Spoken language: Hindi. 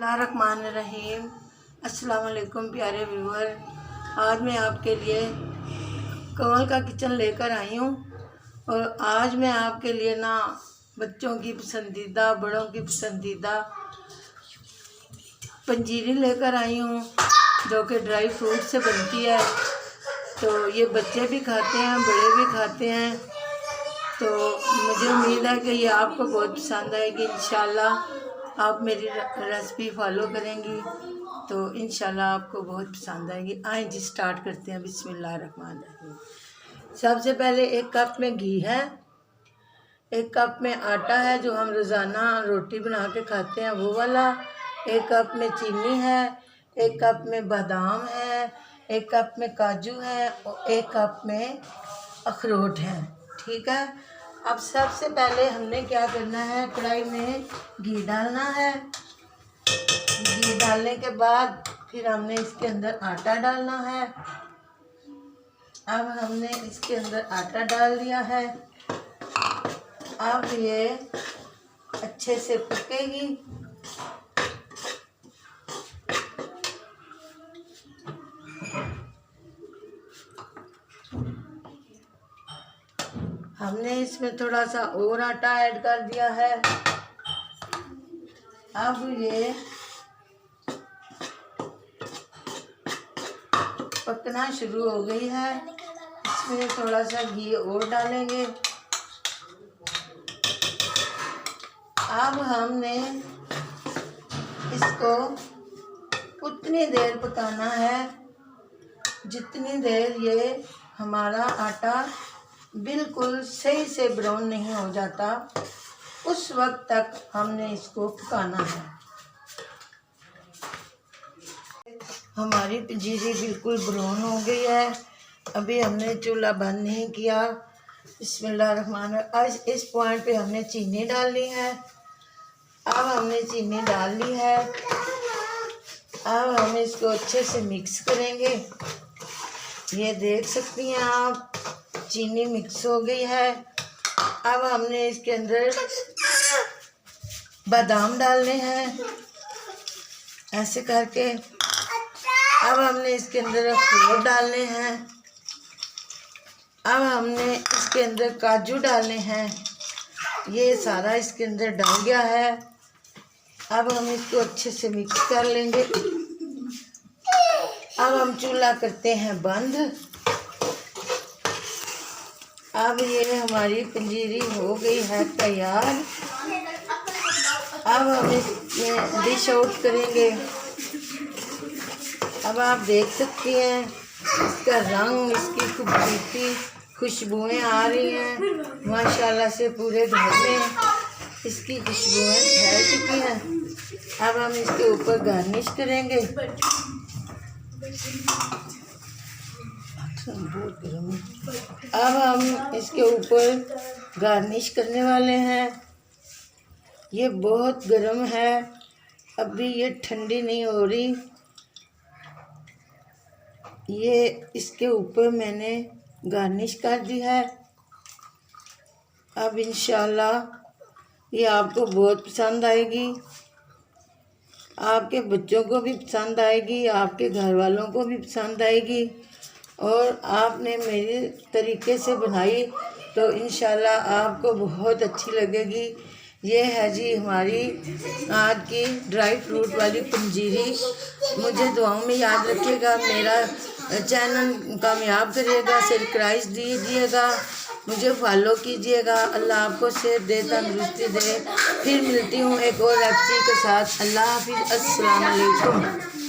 बिस्मिल्लाहिर्रहमानिर्रहीम। अस्सलाम वालेकुम प्यारे व्यूअर। आज मैं आपके लिए कमल का किचन लेकर आई हूँ और आज मैं आपके लिए ना बच्चों की पसंदीदा बड़ों की पसंदीदा पंजीरी लेकर आई हूँ जो कि ड्राई फ्रूट से बनती है। तो ये बच्चे भी खाते हैं, बड़े भी खाते हैं। तो मुझे उम्मीद है कि ये आपको बहुत पसंद आएगी। इंशाल्लाह आप मेरी रेसिपी फॉलो करेंगी तो इंशाल्लाह आपको बहुत पसंद आएगी। आइए जी स्टार्ट करते हैं। बिस्मिल्लाहिर्रहमानिर्रहीम। सबसे पहले 1 कप में घी है, 1 कप में आटा है जो हम रोज़ाना रोटी बना के खाते हैं वो वाला, 1 कप में चीनी है, 1 कप में बादाम है, 1 कप में काजू है और 1 कप में अखरोट है। ठीक है। अब सबसे पहले हमने क्या करना है, कढ़ाई में घी डालना है। घी डालने के बाद फिर हमने इसके अंदर आटा डालना है। अब हमने इसके अंदर आटा डाल दिया है। अब ये अच्छे से पकेगी। हमने इसमें थोड़ा सा और आटा ऐड कर दिया है। अब ये पकना शुरू हो गई है। इसमें थोड़ा सा घी और डालेंगे। अब हमने इसको उतनी देर पकाना है जितनी देर ये हमारा आटा बिल्कुल सही से ब्राउन नहीं हो जाता, उस वक्त तक हमने इसको पकाना है। हमारी पंजीरी बिल्कुल ब्राउन हो गई है। अभी हमने चूल्हा बंद नहीं किया। बिस्मिल्लाहिर्रहमानिर्रहीम। इस पॉइंट पे हमने चीनी डालनी है। अब हमने चीनी डाल ली है। अब हम इसको अच्छे से मिक्स करेंगे। ये देख सकती हैं आप, चीनी मिक्स हो गई है। अब हमने इसके अंदर बादाम डालने हैं ऐसे करके। अब हमने इसके अंदर अखरोट डालने हैं। अब हमने इसके अंदर काजू डालने हैं। ये सारा इसके अंदर डाल गया है। अब हम इसको अच्छे से मिक्स कर लेंगे। अब हम चूल्हा करते हैं बंद। अब ये हमारी पंजीरी हो गई है तैयार। अब हम इसमें डिश आउट करेंगे। अब आप देख सकती हैं इसका रंग, इसकी खूबसूरती, खुशबुएं आ रही हैं माशाल्लाह से। पूरे घर में इसकी खुशबुएं फैल चुकी हैं। अब हम इसके ऊपर गार्निश करेंगे। अब हम इसके ऊपर गार्निश करने वाले हैं। ये बहुत गर्म है, अभी ये ठंडी नहीं हो रही। ये इसके ऊपर मैंने गार्निश कर दी है। अब इंशाल्लाह ये आपको बहुत पसंद आएगी, आपके बच्चों को भी पसंद आएगी, आपके घर वालों को भी पसंद आएगी। और आपने मेरे तरीके से बनाई तो इंशाल्लाह आपको बहुत अच्छी लगेगी। ये है जी हमारी आज की ड्राई फ्रूट वाली पंजीरी। मुझे दुआओं में याद रखिएगा, मेरा चैनल कामयाब करिएगा, सब्सक्राइब दीजिएगा, मुझे फॉलो कीजिएगा। अल्लाह आपको सेहत दे, तंदुरुस्ती दे। फिर मिलती हूँ एक और रेसिपी के साथ। अल्लाह हाफिज़। अस्सलाम वालेकुम।